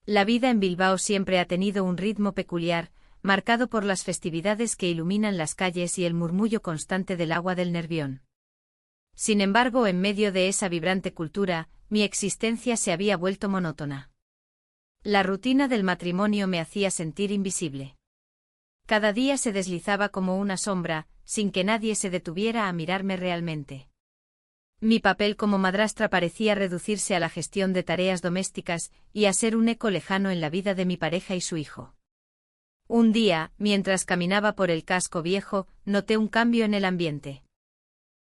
La vida en Bilbao siempre ha tenido un ritmo peculiar, marcado por las festividades que iluminan las calles y el murmullo constante del agua del Nervión. Sin embargo, en medio de esa vibrante cultura, mi existencia se había vuelto monótona. La rutina del matrimonio me hacía sentir invisible. Cada día se deslizaba como una sombra, sin que nadie se detuviera a mirarme realmente. Mi papel como madrastra parecía reducirse a la gestión de tareas domésticas y a ser un eco lejano en la vida de mi pareja y su hijo. Un día, mientras caminaba por el casco viejo, noté un cambio en el ambiente.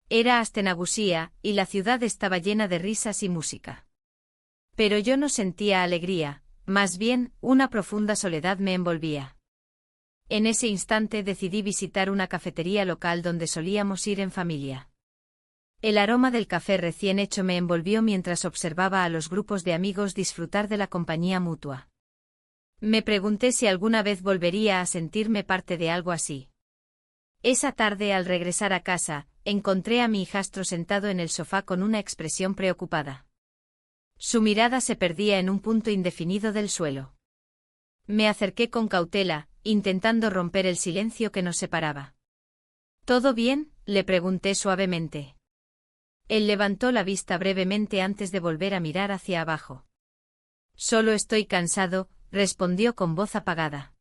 Era Astenagusía, y la ciudad estaba llena de risas y música. Pero yo no sentía alegría, más bien, una profunda soledad me envolvía. En ese instante decidí visitar una cafetería local donde solíamos ir en familia. El aroma del café recién hecho me envolvió mientras observaba a los grupos de amigos disfrutar de la compañía mutua. Me pregunté si alguna vez volvería a sentirme parte de algo así. Esa tarde, al regresar a casa, encontré a mi hijastro sentado en el sofá con una expresión preocupada. Su mirada se perdía en un punto indefinido del suelo. Me acerqué con cautela, intentando romper el silencio que nos separaba. ¿Todo bien?, le pregunté suavemente. Él levantó la vista brevemente antes de volver a mirar hacia abajo. Solo estoy cansado, respondió con voz apagada.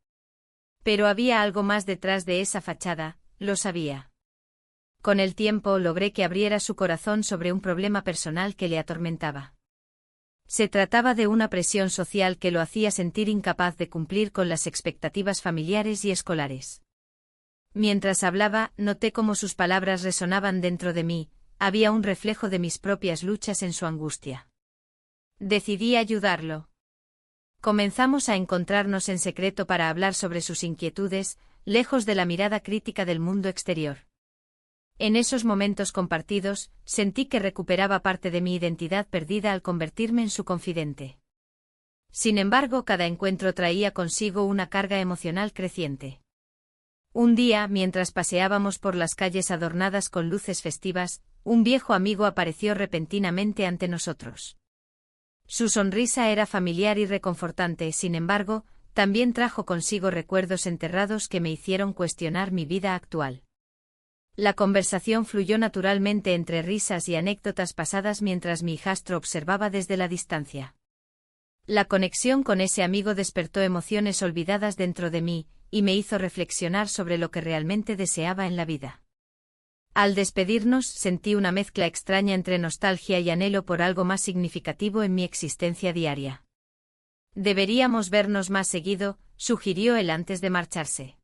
Pero había algo más detrás de esa fachada, lo sabía. Con el tiempo logré que abriera su corazón sobre un problema personal que le atormentaba. Se trataba de una presión social que lo hacía sentir incapaz de cumplir con las expectativas familiares y escolares. Mientras hablaba, noté cómo sus palabras resonaban dentro de mí, había un reflejo de mis propias luchas en su angustia. Decidí ayudarlo. Comenzamos a encontrarnos en secreto para hablar sobre sus inquietudes, lejos de la mirada crítica del mundo exterior. En esos momentos compartidos, sentí que recuperaba parte de mi identidad perdida al convertirme en su confidente. Sin embargo, cada encuentro traía consigo una carga emocional creciente. Un día, mientras paseábamos por las calles adornadas con luces festivas, un viejo amigo apareció repentinamente ante nosotros. Su sonrisa era familiar y reconfortante, sin embargo, también trajo consigo recuerdos enterrados que me hicieron cuestionar mi vida actual. La conversación fluyó naturalmente entre risas y anécdotas pasadas mientras mi hijastro observaba desde la distancia. La conexión con ese amigo despertó emociones olvidadas dentro de mí, y me hizo reflexionar sobre lo que realmente deseaba en la vida. Al despedirnos, sentí una mezcla extraña entre nostalgia y anhelo por algo más significativo en mi existencia diaria. Deberíamos vernos más seguido, sugirió él antes de marcharse.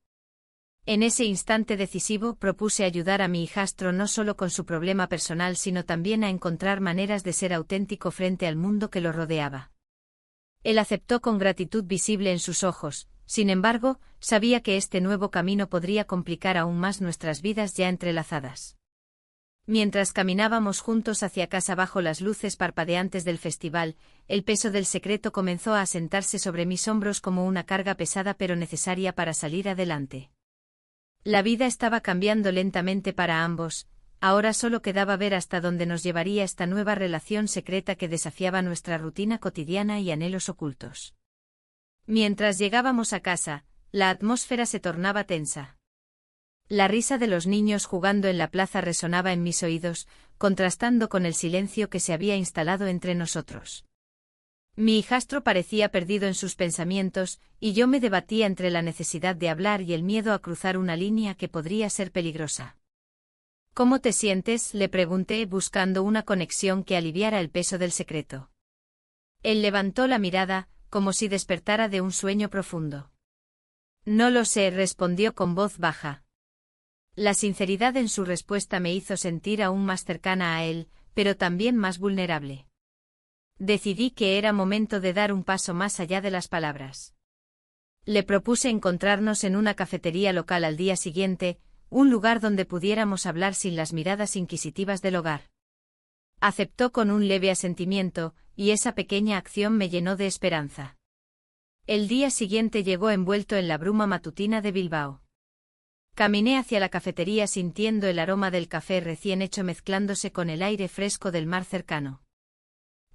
En ese instante decisivo propuse ayudar a mi hijastro no solo con su problema personal sino también a encontrar maneras de ser auténtico frente al mundo que lo rodeaba. Él aceptó con gratitud visible en sus ojos, sin embargo, sabía que este nuevo camino podría complicar aún más nuestras vidas ya entrelazadas. Mientras caminábamos juntos hacia casa bajo las luces parpadeantes del festival, el peso del secreto comenzó a asentarse sobre mis hombros como una carga pesada pero necesaria para salir adelante. La vida estaba cambiando lentamente para ambos, ahora solo quedaba ver hasta dónde nos llevaría esta nueva relación secreta que desafiaba nuestra rutina cotidiana y anhelos ocultos. Mientras llegábamos a casa, la atmósfera se tornaba tensa. La risa de los niños jugando en la plaza resonaba en mis oídos, contrastando con el silencio que se había instalado entre nosotros. Mi hijastro parecía perdido en sus pensamientos, y yo me debatía entre la necesidad de hablar y el miedo a cruzar una línea que podría ser peligrosa. ¿Cómo te sientes?, le pregunté, buscando una conexión que aliviara el peso del secreto. Él levantó la mirada, como si despertara de un sueño profundo. No lo sé, respondió con voz baja. La sinceridad en su respuesta me hizo sentir aún más cercana a él, pero también más vulnerable. Decidí que era momento de dar un paso más allá de las palabras. Le propuse encontrarnos en una cafetería local al día siguiente, un lugar donde pudiéramos hablar sin las miradas inquisitivas del hogar. Aceptó con un leve asentimiento, y esa pequeña acción me llenó de esperanza. El día siguiente llegó envuelto en la bruma matutina de Bilbao. Caminé hacia la cafetería sintiendo el aroma del café recién hecho mezclándose con el aire fresco del mar cercano.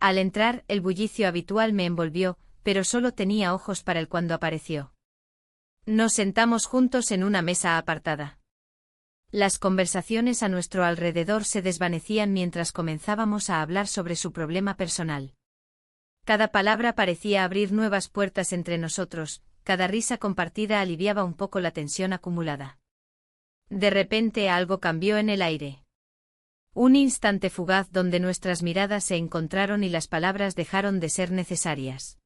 Al entrar, el bullicio habitual me envolvió, pero solo tenía ojos para él cuando apareció. Nos sentamos juntos en una mesa apartada. Las conversaciones a nuestro alrededor se desvanecían mientras comenzábamos a hablar sobre su problema personal. Cada palabra parecía abrir nuevas puertas entre nosotros, cada risa compartida aliviaba un poco la tensión acumulada. De repente algo cambió en el aire. Un instante fugaz donde nuestras miradas se encontraron y las palabras dejaron de ser necesarias.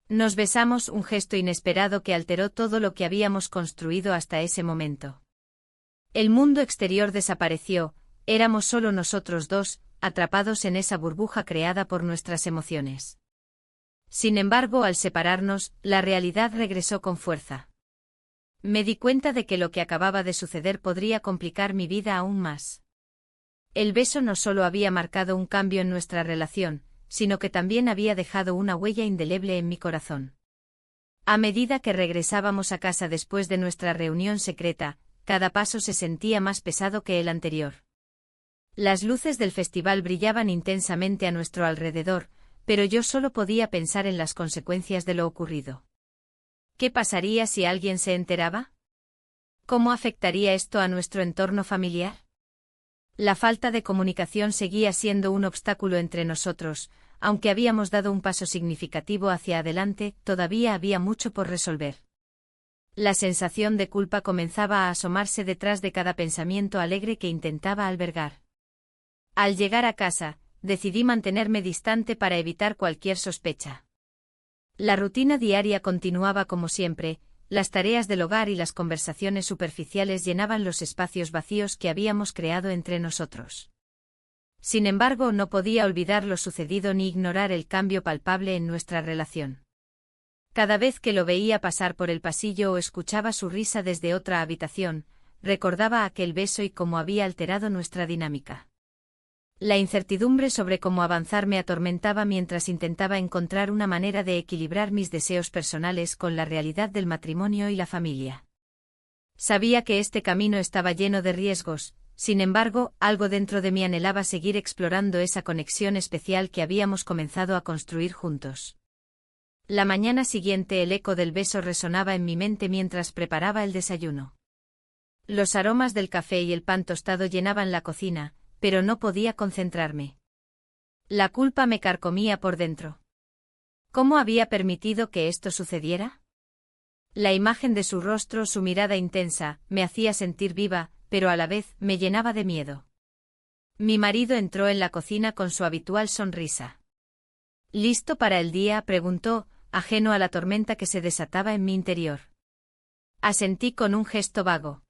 Nos besamos, un gesto inesperado que alteró todo lo que habíamos construido hasta ese momento. El mundo exterior desapareció, éramos solo nosotros dos, atrapados en esa burbuja creada por nuestras emociones. Sin embargo, al separarnos, la realidad regresó con fuerza. Me di cuenta de que lo que acababa de suceder podría complicar mi vida aún más. El beso no solo había marcado un cambio en nuestra relación, sino que también había dejado una huella indeleble en mi corazón. A medida que regresábamos a casa después de nuestra reunión secreta, cada paso se sentía más pesado que el anterior. Las luces del festival brillaban intensamente a nuestro alrededor, pero yo solo podía pensar en las consecuencias de lo ocurrido. ¿Qué pasaría si alguien se enteraba? ¿Cómo afectaría esto a nuestro entorno familiar? La falta de comunicación seguía siendo un obstáculo entre nosotros, aunque habíamos dado un paso significativo hacia adelante, todavía había mucho por resolver. La sensación de culpa comenzaba a asomarse detrás de cada pensamiento alegre que intentaba albergar. Al llegar a casa, decidí mantenerme distante para evitar cualquier sospecha. La rutina diaria continuaba como siempre, las tareas del hogar y las conversaciones superficiales llenaban los espacios vacíos que habíamos creado entre nosotros. Sin embargo, no podía olvidar lo sucedido ni ignorar el cambio palpable en nuestra relación. Cada vez que lo veía pasar por el pasillo o escuchaba su risa desde otra habitación, recordaba aquel beso y cómo había alterado nuestra dinámica. La incertidumbre sobre cómo avanzar me atormentaba mientras intentaba encontrar una manera de equilibrar mis deseos personales con la realidad del matrimonio y la familia. Sabía que este camino estaba lleno de riesgos, sin embargo, algo dentro de mí anhelaba seguir explorando esa conexión especial que habíamos comenzado a construir juntos. La mañana siguiente el eco del beso resonaba en mi mente mientras preparaba el desayuno. Los aromas del café y el pan tostado llenaban la cocina, pero no podía concentrarme. La culpa me carcomía por dentro. ¿Cómo había permitido que esto sucediera? La imagen de su rostro, su mirada intensa, me hacía sentir viva, pero a la vez me llenaba de miedo. Mi marido entró en la cocina con su habitual sonrisa. ¿Listo para el día?, preguntó, ajeno a la tormenta que se desataba en mi interior. Asentí con un gesto vago.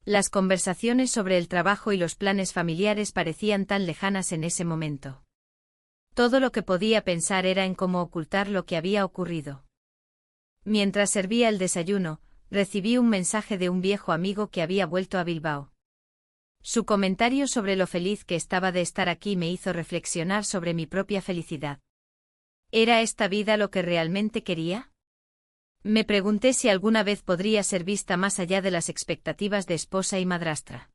Las conversaciones sobre el trabajo y los planes familiares parecían tan lejanas en ese momento. Todo lo que podía pensar era en cómo ocultar lo que había ocurrido. Mientras servía el desayuno, recibí un mensaje de un viejo amigo que había vuelto a Bilbao. Su comentario sobre lo feliz que estaba de estar aquí me hizo reflexionar sobre mi propia felicidad. ¿Era esta vida lo que realmente quería? Me pregunté si alguna vez podría ser vista más allá de las expectativas de esposa y madrastra.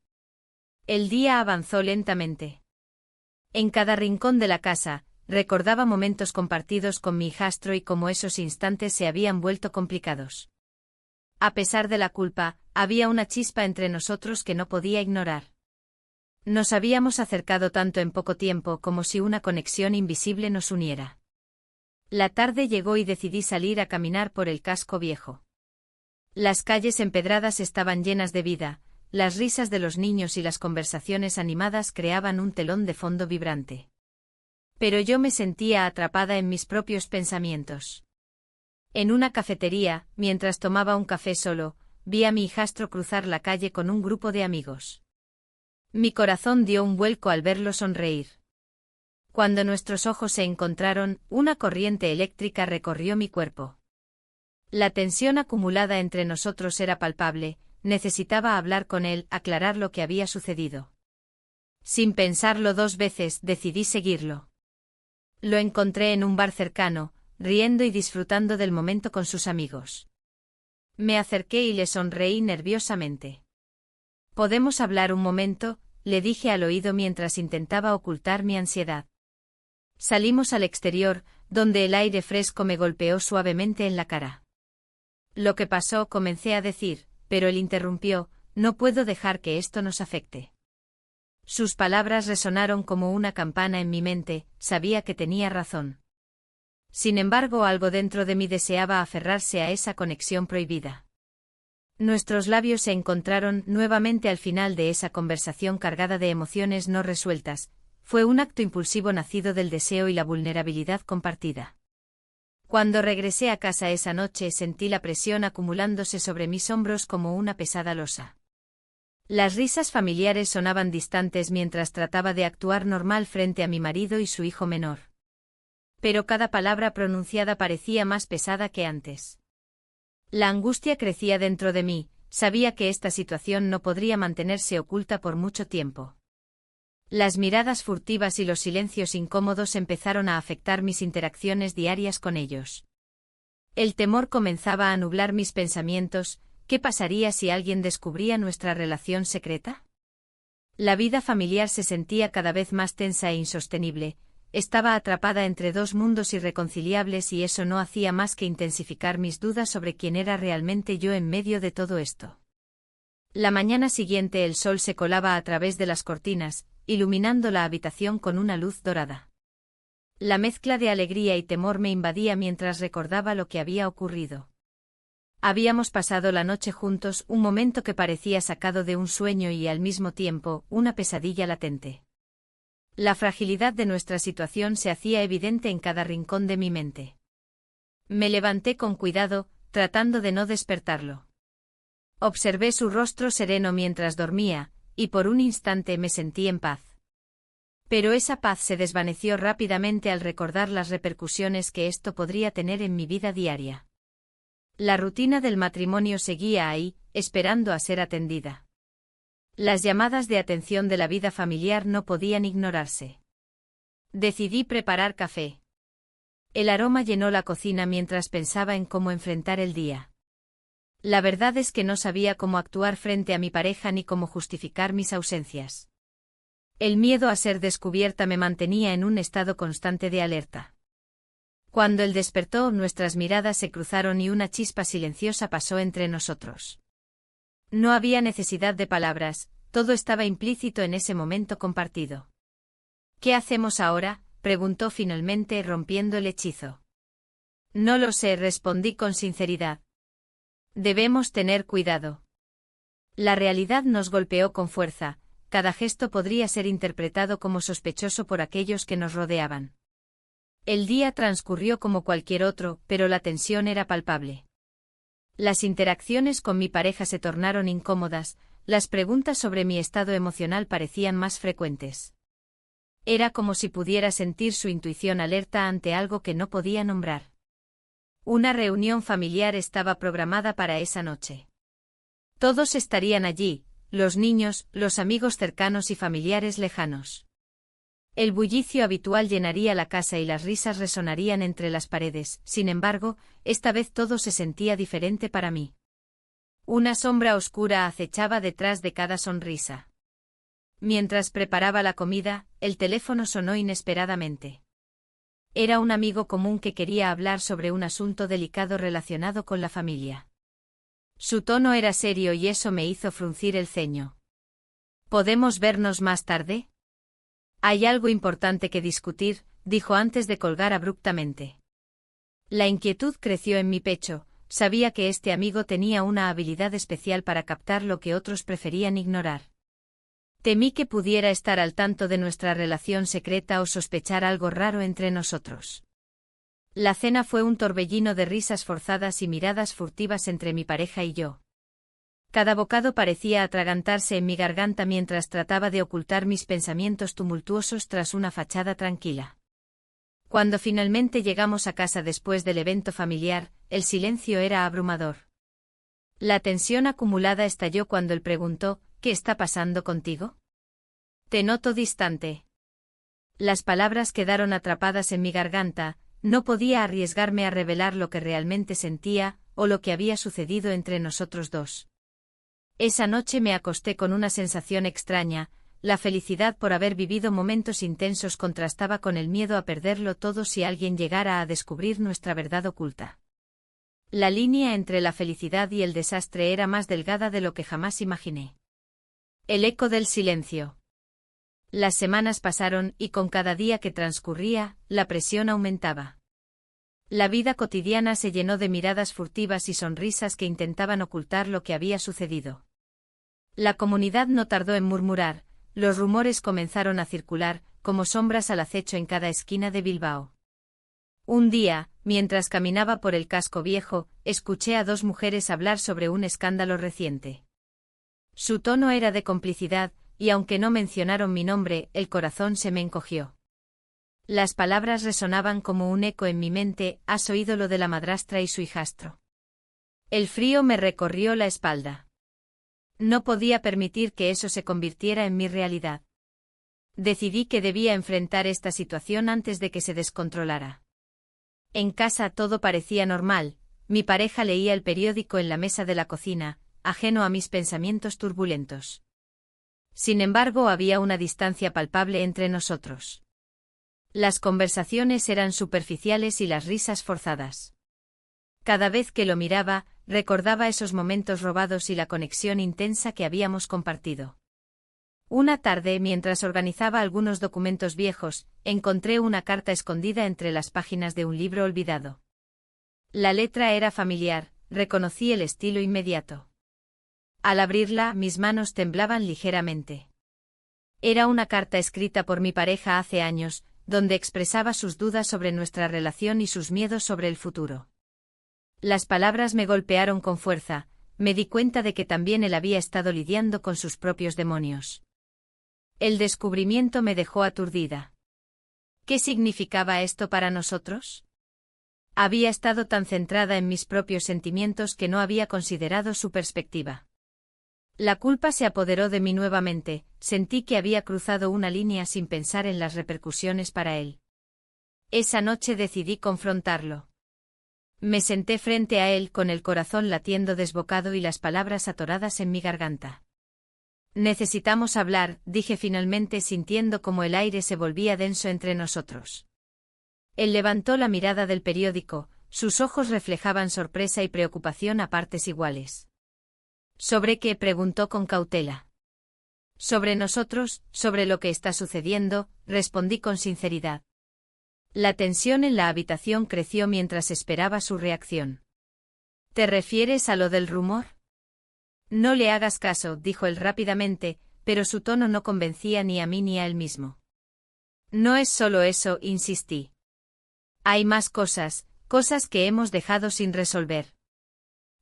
El día avanzó lentamente. En cada rincón de la casa, recordaba momentos compartidos con mi hijastro y cómo esos instantes se habían vuelto complicados. A pesar de la culpa, había una chispa entre nosotros que no podía ignorar. Nos habíamos acercado tanto en poco tiempo como si una conexión invisible nos uniera. La tarde llegó y decidí salir a caminar por el casco viejo. Las calles empedradas estaban llenas de vida, las risas de los niños y las conversaciones animadas creaban un telón de fondo vibrante. Pero yo me sentía atrapada en mis propios pensamientos. En una cafetería, mientras tomaba un café solo, vi a mi hijastro cruzar la calle con un grupo de amigos. Mi corazón dio un vuelco al verlo sonreír. Cuando nuestros ojos se encontraron, una corriente eléctrica recorrió mi cuerpo. La tensión acumulada entre nosotros era palpable, necesitaba hablar con él, aclarar lo que había sucedido. Sin pensarlo dos veces, decidí seguirlo. Lo encontré en un bar cercano, riendo y disfrutando del momento con sus amigos. Me acerqué y le sonreí nerviosamente. ¿Podemos hablar un momento?, le dije al oído mientras intentaba ocultar mi ansiedad. Salimos al exterior, donde el aire fresco me golpeó suavemente en la cara. Lo que pasó, comencé a decir, pero él interrumpió, no puedo dejar que esto nos afecte. Sus palabras resonaron como una campana en mi mente, sabía que tenía razón. Sin embargo, algo dentro de mí deseaba aferrarse a esa conexión prohibida. Nuestros labios se encontraron nuevamente al final de esa conversación cargada de emociones no resueltas. Fue un acto impulsivo nacido del deseo y la vulnerabilidad compartida. Cuando regresé a casa esa noche sentí la presión acumulándose sobre mis hombros como una pesada losa. Las risas familiares sonaban distantes mientras trataba de actuar normal frente a mi marido y su hijo menor. Pero cada palabra pronunciada parecía más pesada que antes. La angustia crecía dentro de mí, sabía que esta situación no podría mantenerse oculta por mucho tiempo. Las miradas furtivas y los silencios incómodos empezaron a afectar mis interacciones diarias con ellos. El temor comenzaba a nublar mis pensamientos. ¿Qué pasaría si alguien descubría nuestra relación secreta? La vida familiar se sentía cada vez más tensa e insostenible. Estaba atrapada entre dos mundos irreconciliables y eso no hacía más que intensificar mis dudas sobre quién era realmente yo en medio de todo esto. La mañana siguiente el sol se colaba a través de las cortinas, iluminando la habitación con una luz dorada. La mezcla de alegría y temor me invadía mientras recordaba lo que había ocurrido. Habíamos pasado la noche juntos, un momento que parecía sacado de un sueño y al mismo tiempo, una pesadilla latente. La fragilidad de nuestra situación se hacía evidente en cada rincón de mi mente. Me levanté con cuidado, tratando de no despertarlo. Observé su rostro sereno mientras dormía, y por un instante me sentí en paz. Pero esa paz se desvaneció rápidamente al recordar las repercusiones que esto podría tener en mi vida diaria. La rutina del matrimonio seguía ahí, esperando a ser atendida. Las llamadas de atención de la vida familiar no podían ignorarse. Decidí preparar café. El aroma llenó la cocina mientras pensaba en cómo enfrentar el día. La verdad es que no sabía cómo actuar frente a mi pareja ni cómo justificar mis ausencias. El miedo a ser descubierta me mantenía en un estado constante de alerta. Cuando él despertó, nuestras miradas se cruzaron y una chispa silenciosa pasó entre nosotros. No había necesidad de palabras, todo estaba implícito en ese momento compartido. ¿Qué hacemos ahora?, preguntó finalmente rompiendo el hechizo. No lo sé, respondí con sinceridad. Debemos tener cuidado. La realidad nos golpeó con fuerza, cada gesto podría ser interpretado como sospechoso por aquellos que nos rodeaban. El día transcurrió como cualquier otro, pero la tensión era palpable. Las interacciones con mi pareja se tornaron incómodas, las preguntas sobre mi estado emocional parecían más frecuentes. Era como si pudiera sentir su intuición alerta ante algo que no podía nombrar. Una reunión familiar estaba programada para esa noche. Todos estarían allí, los niños, los amigos cercanos y familiares lejanos. El bullicio habitual llenaría la casa y las risas resonarían entre las paredes, sin embargo, esta vez todo se sentía diferente para mí. Una sombra oscura acechaba detrás de cada sonrisa. Mientras preparaba la comida, el teléfono sonó inesperadamente. Era un amigo común que quería hablar sobre un asunto delicado relacionado con la familia. Su tono era serio y eso me hizo fruncir el ceño. ¿Podemos vernos más tarde? Hay algo importante que discutir, dijo antes de colgar abruptamente. La inquietud creció en mi pecho, sabía que este amigo tenía una habilidad especial para captar lo que otros preferían ignorar. Temí que pudiera estar al tanto de nuestra relación secreta o sospechar algo raro entre nosotros. La cena fue un torbellino de risas forzadas y miradas furtivas entre mi pareja y yo. Cada bocado parecía atragantarse en mi garganta mientras trataba de ocultar mis pensamientos tumultuosos tras una fachada tranquila. Cuando finalmente llegamos a casa después del evento familiar, el silencio era abrumador. La tensión acumulada estalló cuando él preguntó, ¿qué está pasando contigo? Te noto distante. Las palabras quedaron atrapadas en mi garganta, no podía arriesgarme a revelar lo que realmente sentía, o lo que había sucedido entre nosotros dos. Esa noche me acosté con una sensación extraña, la felicidad por haber vivido momentos intensos contrastaba con el miedo a perderlo todo si alguien llegara a descubrir nuestra verdad oculta. La línea entre la felicidad y el desastre era más delgada de lo que jamás imaginé. El eco del silencio. Las semanas pasaron y con cada día que transcurría, la presión aumentaba. La vida cotidiana se llenó de miradas furtivas y sonrisas que intentaban ocultar lo que había sucedido. La comunidad no tardó en murmurar, los rumores comenzaron a circular, como sombras al acecho en cada esquina de Bilbao. Un día, mientras caminaba por el casco viejo, escuché a dos mujeres hablar sobre un escándalo reciente. Su tono era de complicidad, y aunque no mencionaron mi nombre, el corazón se me encogió. Las palabras resonaban como un eco en mi mente: ¿has oído lo de la madrastra y su hijastro? El frío me recorrió la espalda. No podía permitir que eso se convirtiera en mi realidad. Decidí que debía enfrentar esta situación antes de que se descontrolara. En casa todo parecía normal, mi pareja leía el periódico en la mesa de la cocina, ajeno a mis pensamientos turbulentos. Sin embargo, había una distancia palpable entre nosotros. Las conversaciones eran superficiales y las risas forzadas. Cada vez que lo miraba, recordaba esos momentos robados y la conexión intensa que habíamos compartido. Una tarde, mientras organizaba algunos documentos viejos, encontré una carta escondida entre las páginas de un libro olvidado. La letra era familiar, reconocí el estilo inmediato. Al abrirla, mis manos temblaban ligeramente. Era una carta escrita por mi pareja hace años, donde expresaba sus dudas sobre nuestra relación y sus miedos sobre el futuro. Las palabras me golpearon con fuerza, me di cuenta de que también él había estado lidiando con sus propios demonios. El descubrimiento me dejó aturdida. ¿Qué significaba esto para nosotros? Había estado tan centrada en mis propios sentimientos que no había considerado su perspectiva. La culpa se apoderó de mí nuevamente, sentí que había cruzado una línea sin pensar en las repercusiones para él. Esa noche decidí confrontarlo. Me senté frente a él con el corazón latiendo desbocado y las palabras atoradas en mi garganta. Necesitamos hablar, dije finalmente sintiendo como el aire se volvía denso entre nosotros. Él levantó la mirada del periódico, sus ojos reflejaban sorpresa y preocupación a partes iguales. ¿Sobre qué?, preguntó con cautela. Sobre nosotros, sobre lo que está sucediendo, respondí con sinceridad. La tensión en la habitación creció mientras esperaba su reacción. ¿Te refieres a lo del rumor? No le hagas caso, dijo él rápidamente, pero su tono no convencía ni a mí ni a él mismo. No es solo eso, insistí. Hay más cosas, cosas que hemos dejado sin resolver.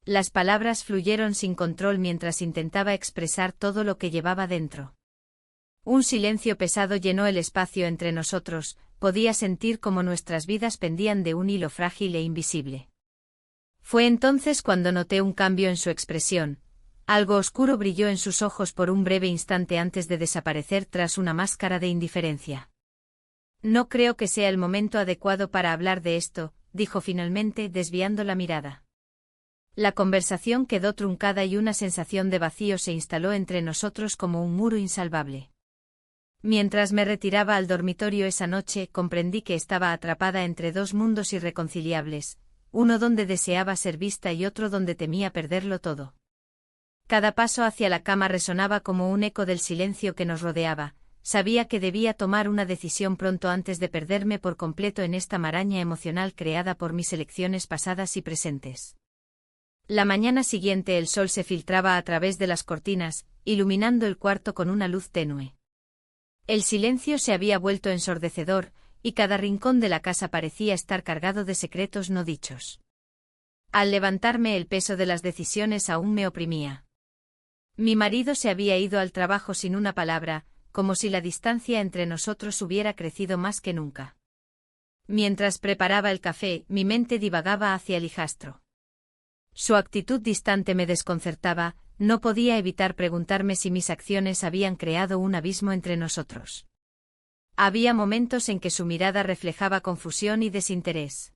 Las palabras fluyeron sin control mientras intentaba expresar todo lo que llevaba dentro. Un silencio pesado llenó el espacio entre nosotros, podía sentir cómo nuestras vidas pendían de un hilo frágil e invisible. Fue entonces cuando noté un cambio en su expresión. Algo oscuro brilló en sus ojos por un breve instante antes de desaparecer tras una máscara de indiferencia. No creo que sea el momento adecuado para hablar de esto, dijo finalmente, desviando la mirada. La conversación quedó truncada y una sensación de vacío se instaló entre nosotros como un muro insalvable. Mientras me retiraba al dormitorio esa noche, comprendí que estaba atrapada entre dos mundos irreconciliables, uno donde deseaba ser vista y otro donde temía perderlo todo. Cada paso hacia la cama resonaba como un eco del silencio que nos rodeaba. Sabía que debía tomar una decisión pronto antes de perderme por completo en esta maraña emocional creada por mis elecciones pasadas y presentes. La mañana siguiente el sol se filtraba a través de las cortinas, iluminando el cuarto con una luz tenue. El silencio se había vuelto ensordecedor, y cada rincón de la casa parecía estar cargado de secretos no dichos. Al levantarme, el peso de las decisiones aún me oprimía. Mi marido se había ido al trabajo sin una palabra, como si la distancia entre nosotros hubiera crecido más que nunca. Mientras preparaba el café, mi mente divagaba hacia el hijastro. Su actitud distante me desconcertaba, no podía evitar preguntarme si mis acciones habían creado un abismo entre nosotros. Había momentos en que su mirada reflejaba confusión y desinterés.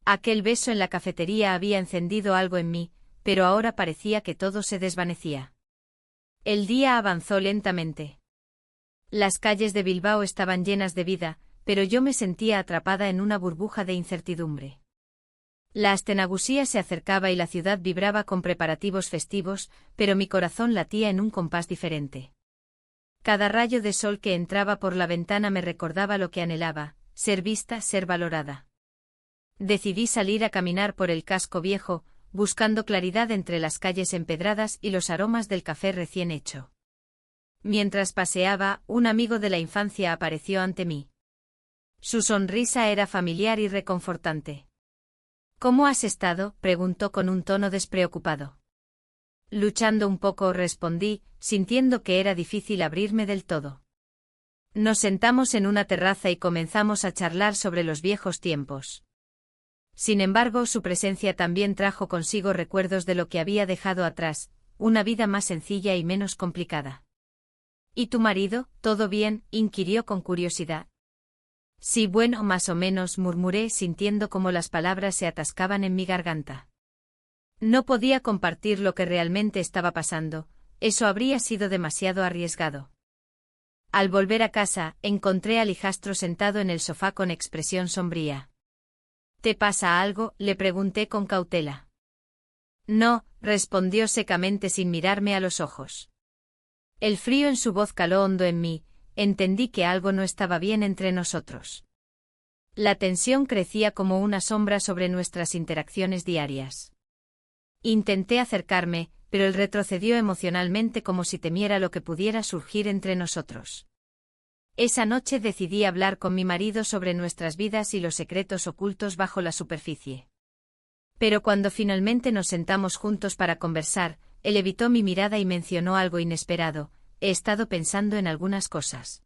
Aquel beso en la cafetería había encendido algo en mí, pero ahora parecía que todo se desvanecía. El día avanzó lentamente. Las calles de Bilbao estaban llenas de vida, pero yo me sentía atrapada en una burbuja de incertidumbre. La Astenagusía se acercaba y la ciudad vibraba con preparativos festivos, pero mi corazón latía en un compás diferente. Cada rayo de sol que entraba por la ventana me recordaba lo que anhelaba, ser vista, ser valorada. Decidí salir a caminar por el casco viejo, buscando claridad entre las calles empedradas y los aromas del café recién hecho. Mientras paseaba, un amigo de la infancia apareció ante mí. Su sonrisa era familiar y reconfortante. ¿Cómo has estado?, preguntó con un tono despreocupado. Luchando un poco, respondí, sintiendo que era difícil abrirme del todo. Nos sentamos en una terraza y comenzamos a charlar sobre los viejos tiempos. Sin embargo, su presencia también trajo consigo recuerdos de lo que había dejado atrás, una vida más sencilla y menos complicada. ¿Y tu marido, todo bien?, inquirió con curiosidad. Sí, bueno, más o menos, murmuré, sintiendo cómo las palabras se atascaban en mi garganta. No podía compartir lo que realmente estaba pasando, eso habría sido demasiado arriesgado. Al volver a casa, encontré al hijastro sentado en el sofá con expresión sombría. ¿Te pasa algo?, le pregunté con cautela. No, respondió secamente sin mirarme a los ojos. El frío en su voz caló hondo en mí, entendí que algo no estaba bien entre nosotros. La tensión crecía como una sombra sobre nuestras interacciones diarias. Intenté acercarme, pero él retrocedió emocionalmente como si temiera lo que pudiera surgir entre nosotros. Esa noche decidí hablar con mi marido sobre nuestras vidas y los secretos ocultos bajo la superficie. Pero cuando finalmente nos sentamos juntos para conversar, él evitó mi mirada y mencionó algo inesperado: he estado pensando en algunas cosas.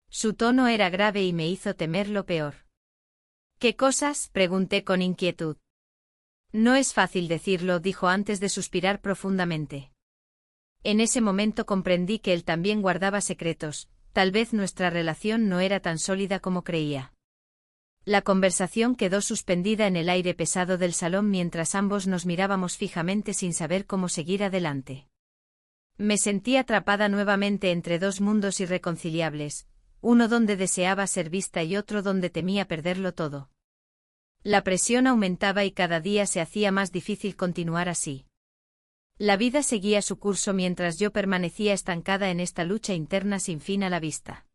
Su tono era grave y me hizo temer lo peor. ¿Qué cosas?, pregunté con inquietud. No es fácil decirlo, dijo antes de suspirar profundamente. En ese momento comprendí que él también guardaba secretos, tal vez nuestra relación no era tan sólida como creía. La conversación quedó suspendida en el aire pesado del salón mientras ambos nos mirábamos fijamente sin saber cómo seguir adelante. Me sentí atrapada nuevamente entre dos mundos irreconciliables, uno donde deseaba ser vista y otro donde temía perderlo todo. La presión aumentaba y cada día se hacía más difícil continuar así. La vida seguía su curso mientras yo permanecía estancada en esta lucha interna sin fin a la vista.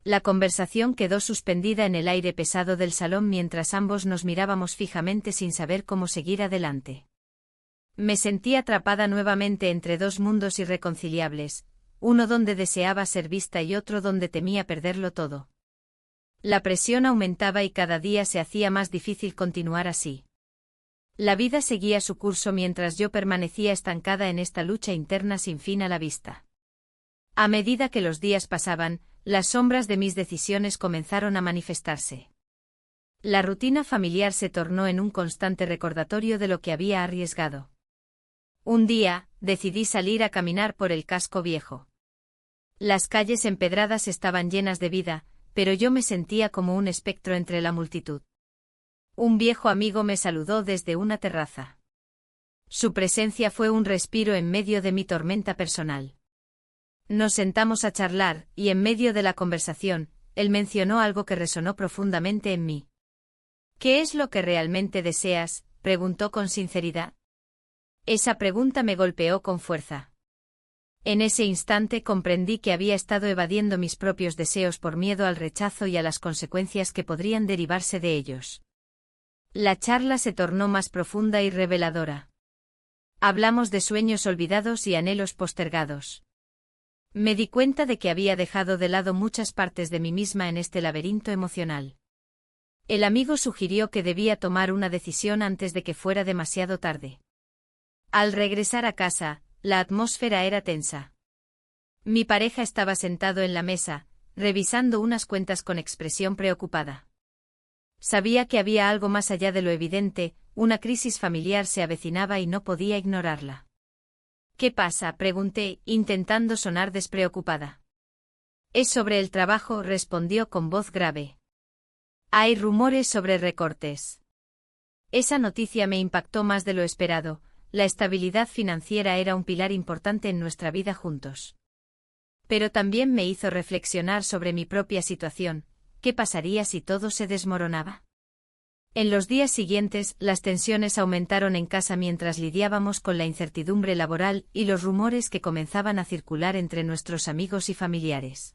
La conversación quedó suspendida en el aire pesado del salón mientras ambos nos mirábamos fijamente sin saber cómo seguir adelante. Me sentí atrapada nuevamente entre dos mundos irreconciliables, uno donde deseaba ser vista y otro donde temía perderlo todo. La presión aumentaba y cada día se hacía más difícil continuar así. La vida seguía su curso mientras yo permanecía estancada en esta lucha interna sin fin a la vista. A medida que los días pasaban, las sombras de mis decisiones comenzaron a manifestarse. La rutina familiar se tornó en un constante recordatorio de lo que había arriesgado. Un día, decidí salir a caminar por el casco viejo. Las calles empedradas estaban llenas de vida, pero yo me sentía como un espectro entre la multitud. Un viejo amigo me saludó desde una terraza. Su presencia fue un respiro en medio de mi tormenta personal. Nos sentamos a charlar, y en medio de la conversación, él mencionó algo que resonó profundamente en mí. ¿Qué es lo que realmente deseas?, preguntó con sinceridad. Esa pregunta me golpeó con fuerza. En ese instante comprendí que había estado evadiendo mis propios deseos por miedo al rechazo y a las consecuencias que podrían derivarse de ellos. La charla se tornó más profunda y reveladora. Hablamos de sueños olvidados y anhelos postergados. Me di cuenta de que había dejado de lado muchas partes de mí misma en este laberinto emocional. El amigo sugirió que debía tomar una decisión antes de que fuera demasiado tarde. Al regresar a casa, la atmósfera era tensa. Mi pareja estaba sentado en la mesa, revisando unas cuentas con expresión preocupada. Sabía que había algo más allá de lo evidente, una crisis familiar se avecinaba y no podía ignorarla. ¿Qué pasa?, pregunté, intentando sonar despreocupada. Es sobre el trabajo, respondió con voz grave. Hay rumores sobre recortes. Esa noticia me impactó más de lo esperado. La estabilidad financiera era un pilar importante en nuestra vida juntos. Pero también me hizo reflexionar sobre mi propia situación. ¿Qué pasaría si todo se desmoronaba? En los días siguientes, las tensiones aumentaron en casa mientras lidiábamos con la incertidumbre laboral y los rumores que comenzaban a circular entre nuestros amigos y familiares.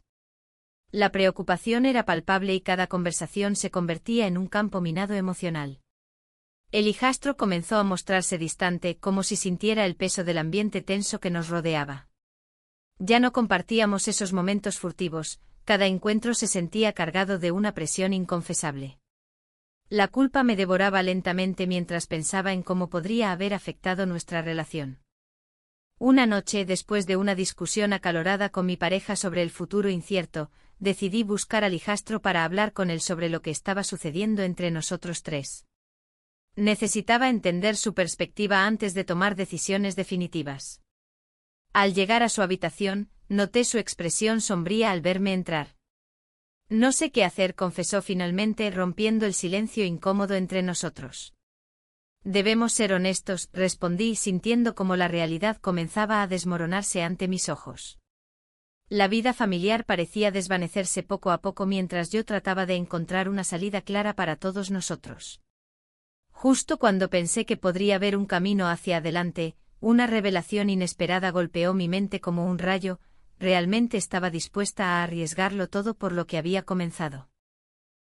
La preocupación era palpable y cada conversación se convertía en un campo minado emocional. El hijastro comenzó a mostrarse distante, como si sintiera el peso del ambiente tenso que nos rodeaba. Ya no compartíamos esos momentos furtivos, cada encuentro se sentía cargado de una presión inconfesable. La culpa me devoraba lentamente mientras pensaba en cómo podría haber afectado nuestra relación. Una noche, después de una discusión acalorada con mi pareja sobre el futuro incierto, decidí buscar al hijastro para hablar con él sobre lo que estaba sucediendo entre nosotros tres. Necesitaba entender su perspectiva antes de tomar decisiones definitivas. Al llegar a su habitación, noté su expresión sombría al verme entrar. No sé qué hacer, confesó finalmente, rompiendo el silencio incómodo entre nosotros. Debemos ser honestos, respondí, sintiendo cómo la realidad comenzaba a desmoronarse ante mis ojos. La vida familiar parecía desvanecerse poco a poco mientras yo trataba de encontrar una salida clara para todos nosotros. Justo cuando pensé que podría haber un camino hacia adelante, una revelación inesperada golpeó mi mente como un rayo. Realmente estaba dispuesta a arriesgarlo todo por lo que había comenzado.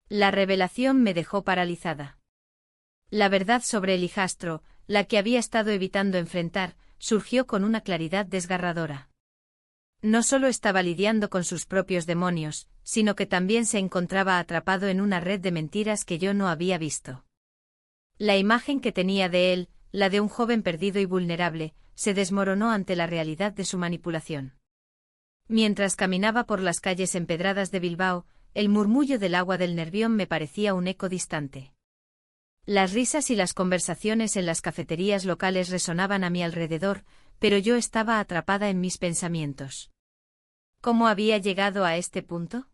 La revelación me dejó paralizada. La verdad sobre el hijastro, la que había estado evitando enfrentar, surgió con una claridad desgarradora. No solo estaba lidiando con sus propios demonios, sino que también se encontraba atrapado en una red de mentiras que yo no había visto. La imagen que tenía de él, la de un joven perdido y vulnerable, se desmoronó ante la realidad de su manipulación. Mientras caminaba por las calles empedradas de Bilbao, el murmullo del agua del Nervión me parecía un eco distante. Las risas y las conversaciones en las cafeterías locales resonaban a mi alrededor, pero yo estaba atrapada en mis pensamientos. ¿Cómo había llegado a este punto?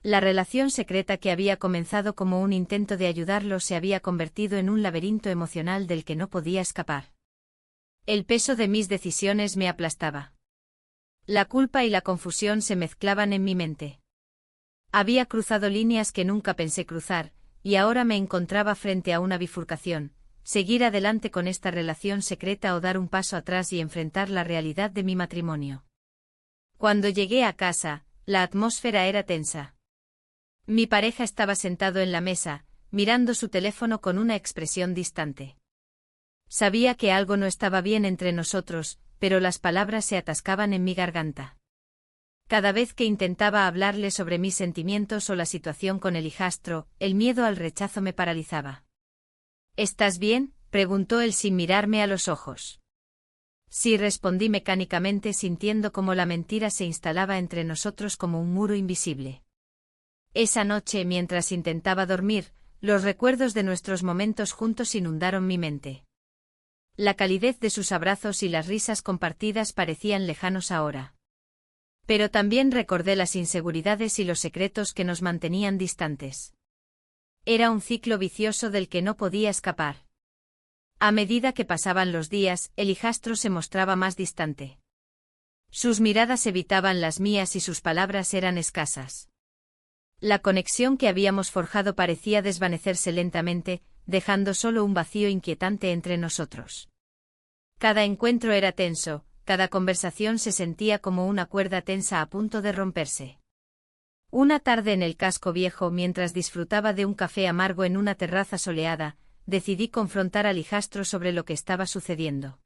La relación secreta que había comenzado como un intento de ayudarlo se había convertido en un laberinto emocional del que no podía escapar. El peso de mis decisiones me aplastaba. La culpa y la confusión se mezclaban en mi mente. Había cruzado líneas que nunca pensé cruzar, y ahora me encontraba frente a una bifurcación: seguir adelante con esta relación secreta o dar un paso atrás y enfrentar la realidad de mi matrimonio. Cuando llegué a casa, la atmósfera era tensa. Mi pareja estaba sentado en la mesa, mirando su teléfono con una expresión distante. Sabía que algo no estaba bien entre nosotros, pero las palabras se atascaban en mi garganta. Cada vez que intentaba hablarle sobre mis sentimientos o la situación con el hijastro, el miedo al rechazo me paralizaba. ¿Estás bien?, preguntó él sin mirarme a los ojos. Sí, respondí mecánicamente, sintiendo cómo la mentira se instalaba entre nosotros como un muro invisible. Esa noche, mientras intentaba dormir, los recuerdos de nuestros momentos juntos inundaron mi mente. La calidez de sus abrazos y las risas compartidas parecían lejanos ahora. Pero también recordé las inseguridades y los secretos que nos mantenían distantes. Era un ciclo vicioso del que no podía escapar. A medida que pasaban los días, el hijastro se mostraba más distante. Sus miradas evitaban las mías y sus palabras eran escasas. La conexión que habíamos forjado parecía desvanecerse lentamente, dejando solo un vacío inquietante entre nosotros. Cada encuentro era tenso, cada conversación se sentía como una cuerda tensa a punto de romperse. Una tarde en el casco viejo, mientras disfrutaba de un café amargo en una terraza soleada, decidí confrontar al hijastro sobre lo que estaba sucediendo.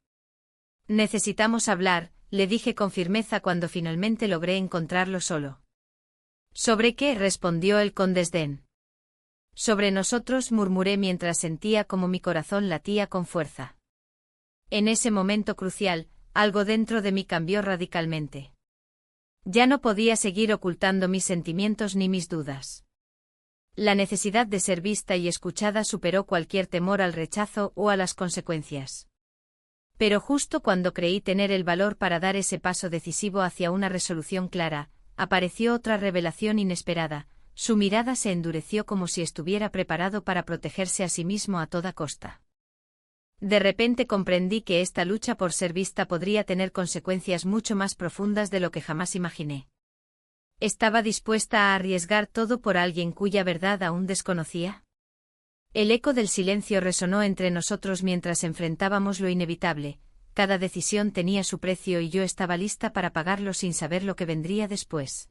Necesitamos hablar, le dije con firmeza cuando finalmente logré encontrarlo solo. ¿Sobre qué?, respondió él con desdén. Sobre nosotros, murmuré mientras sentía como mi corazón latía con fuerza. En ese momento crucial, algo dentro de mí cambió radicalmente. Ya no podía seguir ocultando mis sentimientos ni mis dudas. La necesidad de ser vista y escuchada superó cualquier temor al rechazo o a las consecuencias. Pero justo cuando creí tener el valor para dar ese paso decisivo hacia una resolución clara, apareció otra revelación inesperada. Su mirada se endureció como si estuviera preparado para protegerse a sí mismo a toda costa. De repente comprendí que esta lucha por ser vista podría tener consecuencias mucho más profundas de lo que jamás imaginé. ¿Estaba dispuesta a arriesgar todo por alguien cuya verdad aún desconocía? El eco del silencio resonó entre nosotros mientras enfrentábamos lo inevitable. Cada decisión tenía su precio y yo estaba lista para pagarlo sin saber lo que vendría después.